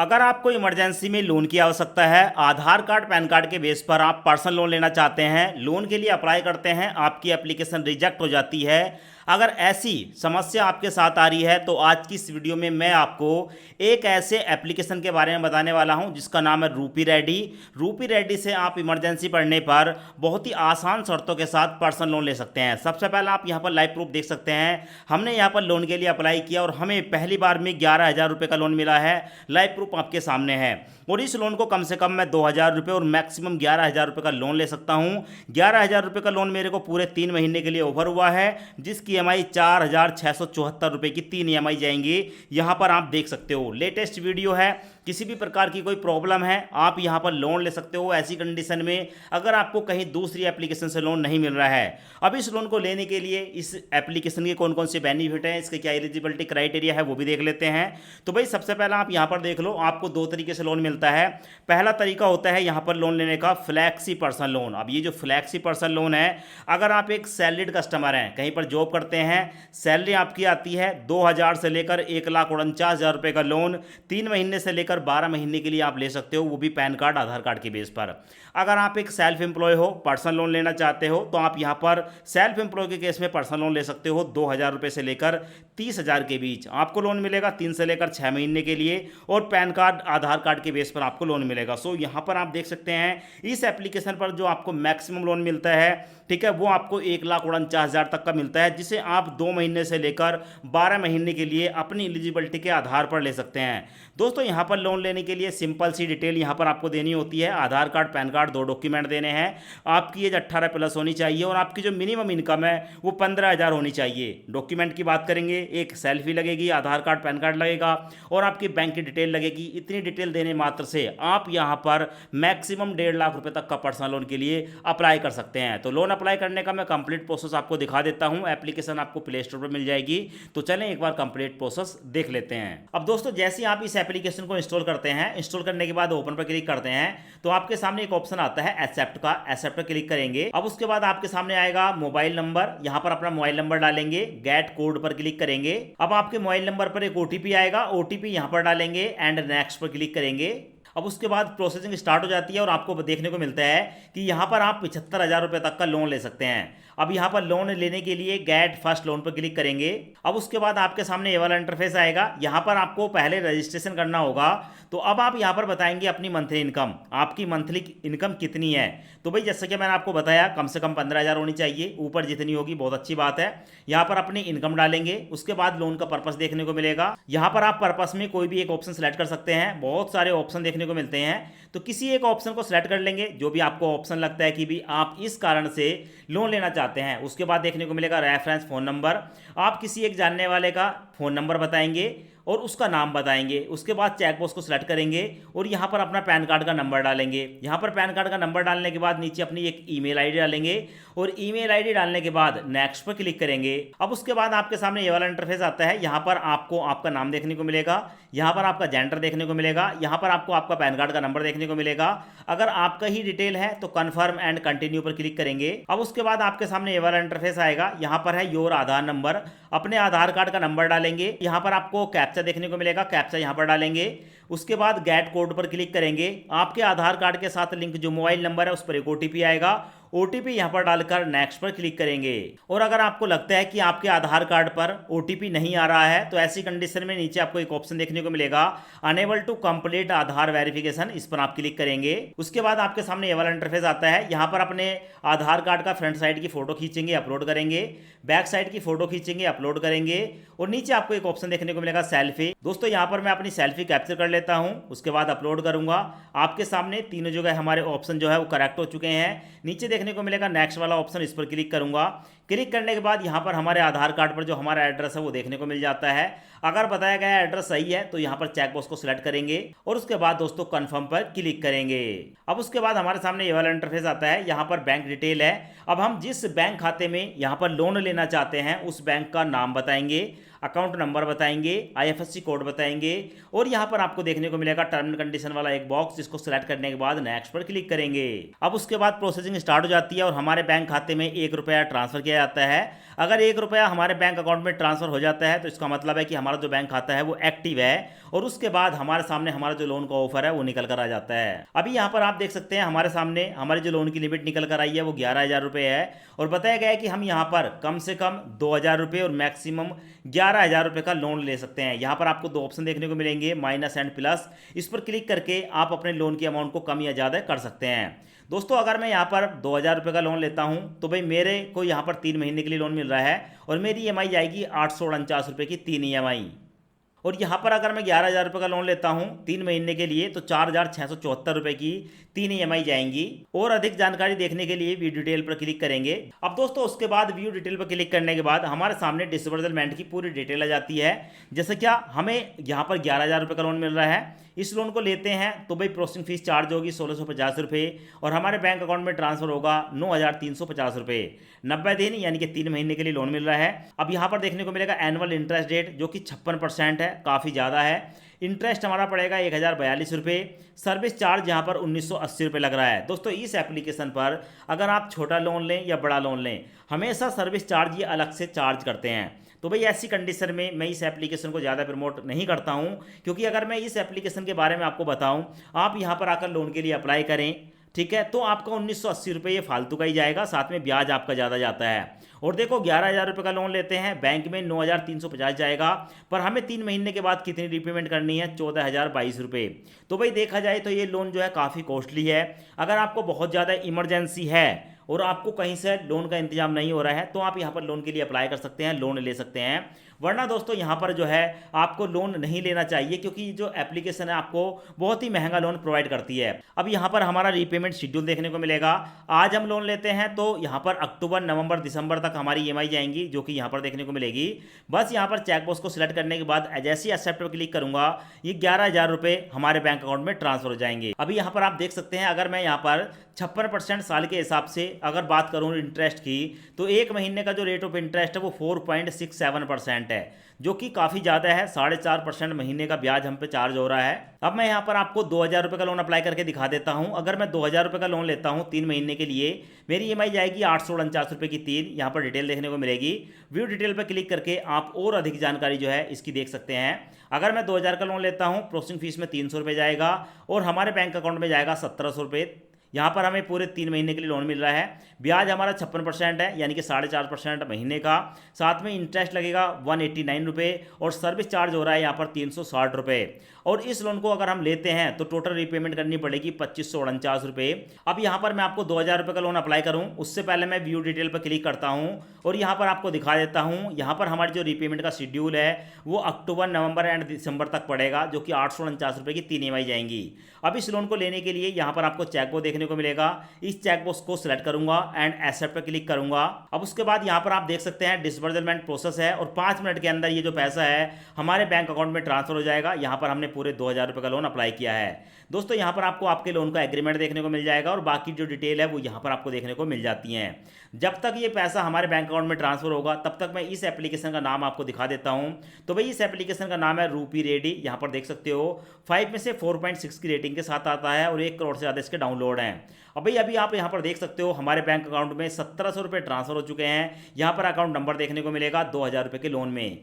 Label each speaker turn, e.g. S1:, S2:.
S1: अगर आपको इमरजेंसी में लोन की आवश्यकता है, आधार कार्ड पैन कार्ड के बेस पर आप पर्सनल लोन लेना चाहते हैं, लोन के लिए अप्लाई करते हैं, आपकी एप्लीकेशन रिजेक्ट हो जाती है। अगर ऐसी समस्या आपके साथ आ रही है तो आज की इस वीडियो में मैं आपको एक ऐसे एप्लीकेशन के बारे में बताने वाला हूं जिसका नाम है रूपी रेडी। रूपी रेडी से आप इमरजेंसी पड़ने पर बहुत ही आसान शर्तों के साथ पर्सनल लोन ले सकते हैं। सबसे पहले आप यहां पर लाइव प्रूफ देख सकते हैं। हमने यहां पर लोन के लिए अप्लाई किया और हमें पहली बार में 11,000 रुपये का लोन मिला है। लाइव प्रूफ आपके सामने है। और इस लोन को कम से कम मैं 2,000 रुपये और मैक्सिमम 11,000 रुपये का लोन ले सकता हूं। 11,000 रुपये का लोन मेरे को पूरे 3 महीने के लिए ऑफर हुआ है, जिसकी EMI 4,674 रुपये की 3 EMI जाएंगी। यहां पर आप देख सकते हो लेटेस्ट वीडियो है। किसी भी प्रकार की कोई प्रॉब्लम है आप यहां पर लोन ले सकते हो ऐसी कंडीशन में अगर आपको कहीं दूसरी एप्लीकेशन से लोन नहीं मिल रहा है। अब इस लोन को लेने के लिए इस एप्लीकेशन के कौन कौन से बेनिफिट हैं, इसके क्या एलिजिबिलिटी क्राइटेरिया है वो भी देख लेते हैं। तो भाई सबसे पहला आप यहां पर देख लो, आपको 2 तरीके से लोन मिलता है। पहला तरीका होता है यहां पर लोन लेने का फ्लैक्सी पर्सनल लोन। अब ये जो फ्लैक्सी पर्सनल लोन है, अगर आप एक सैलरीड कस्टमर हैं, कहीं पर जॉब करते हैं, सैलरी आपकी आती है 2,000 से लेकर 1,49,000 रुपये का लोन 3 महीने से लेकर 12 महीने के लिए आप ले सकते हो, वो भी पैन कार्ड आधार कार्ड के बेस पर। अगर आप एक सेल्फ एम्प्लॉय हो, पर्सनल लोन लेना चाहते हो, तो आप यहां पर सेल्फ एम्प्लॉय के केस में पर्सनल लोन ले सकते हो 2,000 रुपये से लेकर 30,000 के बीच। आपको लोन मिलेगा 3 से लेकर 6 महीने के लिए और पैन कार्ड आधार कार्ड के बेस पर आपको लोन मिलेगा। सो यहां पर आप देख सकते हैं इस एप्लीकेशन पर जो आपको मैक्सिमम लोन मिलता है, ठीक है, वो आपको 1,49,000 तक का मिलता है, जिसे आप 2 महीने से लेकर 12 महीने के लिए अपनी एलिजिबिलिटी के आधार पर ले सकते हैं। दोस्तों यहां पर लोन लेने के लिए सिंपल सी डिटेल यहां पर आपको देनी होती है। आधार कार्ड पैन कार्ड 2 डॉक्यूमेंट देने हैं। आपकी एज 18 प्लस होनी चाहिए और आपकी जो मिनिमम इनकम है वो 15,000 होनी चाहिए। डॉक्यूमेंट की बात करेंगे, एक सेल्फी लगेगी, आधार कार्ड पैन कार्ड लगेगा और आपकी बैंक की डिटेल लगेगी। इतनी डिटेल देने मात्र से आप यहां पर मैक्सिमम 1.5 लाख रुपए तक का पर्सनल लोन के लिए अप्लाई कर सकते हैं। तो लोन अप्लाई करने का मैं कंप्लीट प्रोसेस आपको दिखा देता हूं। एप्लीकेशन आपको प्ले स्टोर पर मिल जाएगी, तो चलें एक बार कंप्लीट प्रोसेस देख लेते हैं। अब दोस्तों जैसे आप इस एप्लीकेशन को इंस्टॉल करते हैं, इंस्टॉल करने के बाद ओपन पर क्लिक करते हैं तो आपके सामने एक ऑप्शन आता है एक्सेप्ट का। एक्सेप्ट पर क्लिक करेंगे। अब उसके बाद आपके सामने आएगा मोबाइल नंबर, यहां पर अपना मोबाइल नंबर डालेंगे, गेट कोड पर क्लिक करेंगे। अब आपके मोबाइल नंबर पर एक OTP आएगा, OTP यहां पर डालेंगे एंड नेक्स्ट पर क्लिक करेंगे। अब उसके बाद प्रोसेसिंग स्टार्ट हो जाती है और आपको देखने को मिलता है कि यहां पर आप 75,000 रुपये तक का लोन ले सकते हैं। अब यहां पर लोन लेने के लिए गेट फर्स्ट लोन पर क्लिक करेंगे। अब उसके बाद आपके सामने ये वाला इंटरफेस आएगा। यहां पर आपको पहले रजिस्ट्रेशन करना होगा। तो अब आप यहां पर बताएंगे अपनी मंथली इनकम, आपकी मंथली इनकम कितनी है। तो भाई जैसे कि मैंने आपको बताया कम से कम 15,000 होनी चाहिए, ऊपर जितनी होगी बहुत अच्छी बात है। यहां पर अपनी इनकम डालेंगे। उसके बाद लोन का पर्पस देखने को मिलेगा। यहां पर आप पर्पस में कोई भी एक ऑप्शन सेलेक्ट कर सकते हैं, बहुत सारे ऑप्शन देखने को मिलते हैं, तो किसी एक ऑप्शन को सिलेक्ट कर लेंगे जो भी आपको ऑप्शन लगता है कि भी आप इस कारण से लोन लेना चाहते हैं। उसके बाद देखने को मिलेगा रेफरेंस फ़ोन नंबर, आप किसी एक जानने वाले का फ़ोन नंबर बताएंगे और उसका नाम बताएंगे। उसके बाद चेकबॉक्स को सिलेक्ट करेंगे और यहाँ पर अपना पैन कार्ड का नंबर डालेंगे। यहाँ पर पैन कार्ड का नंबर डालने के बाद नीचे अपनी एक ईमेल आईडी डालेंगे और ईमेल आईडी डालने के बाद नेक्स्ट पर क्लिक करेंगे। अब उसके बाद आपके सामने ये वाला इंटरफेस आता है। यहाँ पर आपको आपका नाम देखने को मिलेगा, यहाँ पर आपका जेंडर देखने को मिलेगा, यहाँ पर आपको आपका पैन कार्ड का नंबर देखने को मिलेगा। अगर आपका ही डिटेल है तो कन्फर्म एंड कंटिन्यू पर क्लिक करेंगे। अब उसके बाद आपके सामने ये वाला इंटरफेस आएगा। यहाँ पर है योर आधार नंबर, अपने आधार कार्ड का नंबर डालेंगे। यहाँ पर आपको कैप्चा देखने को मिलेगा, कैप्चा यहाँ पर डालेंगे। उसके बाद गेट कोड पर क्लिक करेंगे। आपके आधार कार्ड के साथ लिंक जो मोबाइल नंबर है उस पर एक OTP आएगा, OTP यहां पर डालकर नेक्स्ट पर क्लिक करेंगे। और अगर आपको लगता है कि आपके आधार कार्ड पर OTP नहीं आ रहा है तो ऐसी कंडीशन में नीचे आपको एक ऑप्शन देखने को मिलेगा enable to complete Aadhaar verification, इस पर आप क्लिक करेंगे। उसके बाद आपके सामने ये वाला इंटरफेस आता है। यहां पर अपने आधार कार्ड का फ्रंट साइड की फोटो खींचेंगे, अपलोड करेंगे, बैक साइड की फोटो खींचेंगे, अपलोड करेंगे और नीचे आपको एक ऑप्शन देखने को मिलेगा सेल्फी। दोस्तों यहां पर मैं अपनी सेल्फी कैप्चर कर लेता हूं, उसके बाद अपलोड करूंगा। आपके सामने तीनों जगह हमारे ऑप्शन जो है वो करेक्ट हो चुके हैं। नीचे देखने को मिलेगा नेक्स्ट वाला ऑप्शन, इस पर क्लिक करूंगा। क्लिक करने के बाद यहां पर हमारे आधार कार्ड पर जो हमारा एड्रेस है वो देखने को मिल जाता है। अगर बताया गया एड्रेस सही है तो यहां पर चेकबॉक्स को सिलेक्ट करेंगे और उसके बाद दोस्तों कंफर्म पर क्लिक करेंगे। अब उसके बाद हमारे सामने ये वाला इंटरफेस आता है। यहां पर बैंक डिटेल है। अब हम जिस बैंक खाते में यहां पर लोन लेना चाहते हैं उस बैंक का नाम बताएंगे। अकाउंट नंबर बताएंगे, IFSC कोड बताएंगे और यहाँ पर आपको देखने को मिलेगा टर्म एंड कंडीशन वाला एक बॉक्स, जिसको सिलेक्ट करने के बाद नेक्स्ट पर क्लिक करेंगे। अब उसके बाद प्रोसेसिंग स्टार्ट हो जाती है और हमारे बैंक खाते में 1 रुपया ट्रांसफर किया जाता है। अगर 1 रुपया हमारे बैंक अकाउंट में ट्रांसफर हो जाता है तो इसका मतलब है कि हमारा जो बैंक खाता है वो एक्टिव है और उसके बाद हमारे सामने हमारा जो लोन का ऑफर है वो निकल कर आ जाता है। अभी यहाँ पर आप देख सकते हैं हमारे सामने हमारी जो लोन की लिमिट निकल कर आई है वो 11,000 रुपये है और बताया गया है कि हम यहाँ पर कम से कम 2,000 रुपये और मैक्सिमम 11,000 रुपये का लोन ले सकते हैं। यहाँ पर आपको 2 ऑप्शन देखने को मिलेंगे, माइनस एंड प्लस। इस पर क्लिक करके आप अपने लोन की अमाउंट को कम या ज़्यादा कर सकते हैं। दोस्तों अगर मैं यहाँ पर 2,000 रुपये का लोन लेता हूँ तो भाई मेरे को यहाँ पर 3 महीने के लिए लोन मिल रहा है और मेरी EMI जाएगी 849 रुपये की 3 EMI। और यहाँ पर अगर मैं 11,000 रुपये का लोन लेता हूँ 3 महीने के लिए तो 4,674 रुपये की 3 EMI जाएंगी। और अधिक जानकारी देखने के लिए व्यू डिटेल पर क्लिक करेंगे। अब दोस्तों उसके बाद व्यू डिटेल पर क्लिक करने के बाद हमारे सामने डिसबर्समेंट की पूरी डिटेल आ जाती है। जैसे क्या हमें यहाँ पर 11,000 रुपये का लोन मिल रहा है, इस लोन को लेते हैं तो भाई प्रोसेसिंग फीस चार्ज होगी 1,650 रुपये और हमारे बैंक अकाउंट में ट्रांसफर होगा 9,350 रुपये। 90 दिन यानी कि 3 महीने के लिए लोन मिल रहा है। अब यहाँ पर देखने को मिलेगा एनुअल इंटरेस्ट रेट जो कि 56% है, काफ़ी ज़्यादा है। इंटरेस्ट हमारा पड़ेगा 1,042 रुपये। सर्विस चार्ज यहाँ पर 1,980 रुपये लग रहा है। दोस्तों इस एप्लीकेशन पर अगर आप छोटा लोन लें या बड़ा लोन लें, हमेशा सर्विस चार्ज ये अलग से चार्ज करते हैं। तो भाई ऐसी कंडीशन में मैं इस एप्लीकेशन को ज़्यादा प्रमोट नहीं करता हूँ, क्योंकि अगर मैं इस एप्लीकेशन के बारे में आपको बताऊँ, आप यहाँ पर आकर लोन के लिए अप्लाई करें, ठीक है, तो आपका 1,980 रुपये ये फालतू का ही जाएगा, साथ में ब्याज आपका ज़्यादा जाता है। और देखो 11,000 रुपये का लोन लेते हैं, बैंक में 9,350 जाएगा, पर हमें 3 महीने के बाद कितनी रीपेमेंट करनी है, 14,022 रुपये। तो भाई देखा जाए तो ये लोन जो है काफ़ी कॉस्टली है। अगर आपको बहुत ज़्यादा इमरजेंसी है और आपको कहीं से लोन का इंतजाम नहीं हो रहा है तो आप यहाँ पर लोन के लिए अप्लाई कर सकते हैं, लोन ले सकते हैं। वरना दोस्तों यहाँ पर जो है आपको लोन नहीं लेना चाहिए, क्योंकि जो एप्लीकेशन है आपको बहुत ही महंगा लोन प्रोवाइड करती है। अब यहाँ पर हमारा रीपेमेंट शेड्यूल देखने को मिलेगा। आज हम लोन लेते हैं तो यहाँ पर अक्टूबर, नवंबर, दिसंबर तक हमारी EMI जाएंगी, जो कि यहाँ पर देखने को मिलेगी। बस यहाँ पर चेकबॉक्स को सिलेक्ट करने के बाद जैसे ही एक्सेप्ट पर क्लिक करूंगा ये 11,000 रुपये हमारे बैंक अकाउंट में ट्रांसफर हो जाएंगे। अभी यहाँ पर आप देख सकते हैं अगर मैं यहाँ पर 56% साल के हिसाब से अगर बात करूँ इंटरेस्ट की, तो 1 महीने का जो रेट ऑफ इंटरेस्ट है वो 4.67% है, जो कि काफ़ी ज़्यादा है। 4.5% महीने का ब्याज हम पे चार्ज हो रहा है। अब मैं यहाँ पर आपको 2,000 रुपये का लोन अप्लाई करके दिखा देता हूँ। अगर मैं 2,000 रुपये का लोन लेता हूँ 3 महीने के लिए, मेरी EMI जाएगी 849 रुपये की 3। यहाँ पर डिटेल देखने को मिलेगी। व्यू डिटेल पर क्लिक करके आप और अधिक जानकारी जो है इसकी देख सकते हैं। अगर मैं 2,000 का लोन लेता हूँ, प्रोसेसिंग फीस में 300 रुपये जाएगा और हमारे बैंक अकाउंट में जाएगा 1,700 रुपये। यहाँ पर हमें पूरे 3 महीने के लिए लोन मिल रहा है। ब्याज हमारा 56% है, यानी कि 4.5% महीने का। साथ में इंटरेस्ट लगेगा 189 रुपये और सर्विस चार्ज हो रहा है यहाँ पर 360 रुपये। और इस लोन को अगर हम लेते हैं तो टोटल रीपेमेंट करनी पड़ेगी 2,549 रुपये। अब यहाँ पर मैं आपको 2,000 रुपये का लोन अप्लाई करूँ उससे पहले मैं व्यू डिटेल पर क्लिक करता हूँ और यहाँ पर आपको दिखा देता हूँ। यहाँ पर हमारी जो रीपेमेंट का शेड्यूल है वो अक्टूबर, नवंबर एंड दिसंबर तक पड़ेगा, जो कि 849 रुपये की 3 EMI जाएंगी। अब इस लोन को लेने के लिए यहाँ पर आपको चेकबॉक्स देखने को मिलेगा। इस चेकबॉक्स को सिलेक्ट करूंगा एंड एक्सेप्ट पर क्लिक करूंगा। अब उसके बाद यहाँ पर आप देख सकते हैं डिसबर्समेंट प्रोसेस है और 5 मिनट के अंदर ये जो पैसा है हमारे बैंक अकाउंट में ट्रांसफर हो जाएगा। यहाँ पर हमने पूरे 2,000 रुपये का लोन अप्लाई किया है। दोस्तों यहाँ पर आपको आपके लोन का एग्रीमेंट देखने को मिल जाएगा और बाकी जो डिटेल है वो यहाँ पर आपको देखने को मिल जाती हैं। जब तक ये पैसा हमारे बैंक अकाउंट में ट्रांसफर होगा तब तक मैं इस एप्लीकेशन का नाम आपको दिखा देता हूँ। तो भाई इस एप्लीकेशन का नाम है रूपी रेडी। यहाँ पर देख सकते हो 5 में से 4.6 की रेटिंग के साथ आता है और 1 करोड़ से ज़्यादा इसके डाउनलोड हैं। अब भाई अभी आप यहाँ पर देख सकते हो हमारे बैंक अकाउंट में 1,700 रुपये ट्रांसफर हो चुके हैं। यहाँ पर अकाउंट नंबर देखने को मिलेगा 2,000 रुपये के लोन में।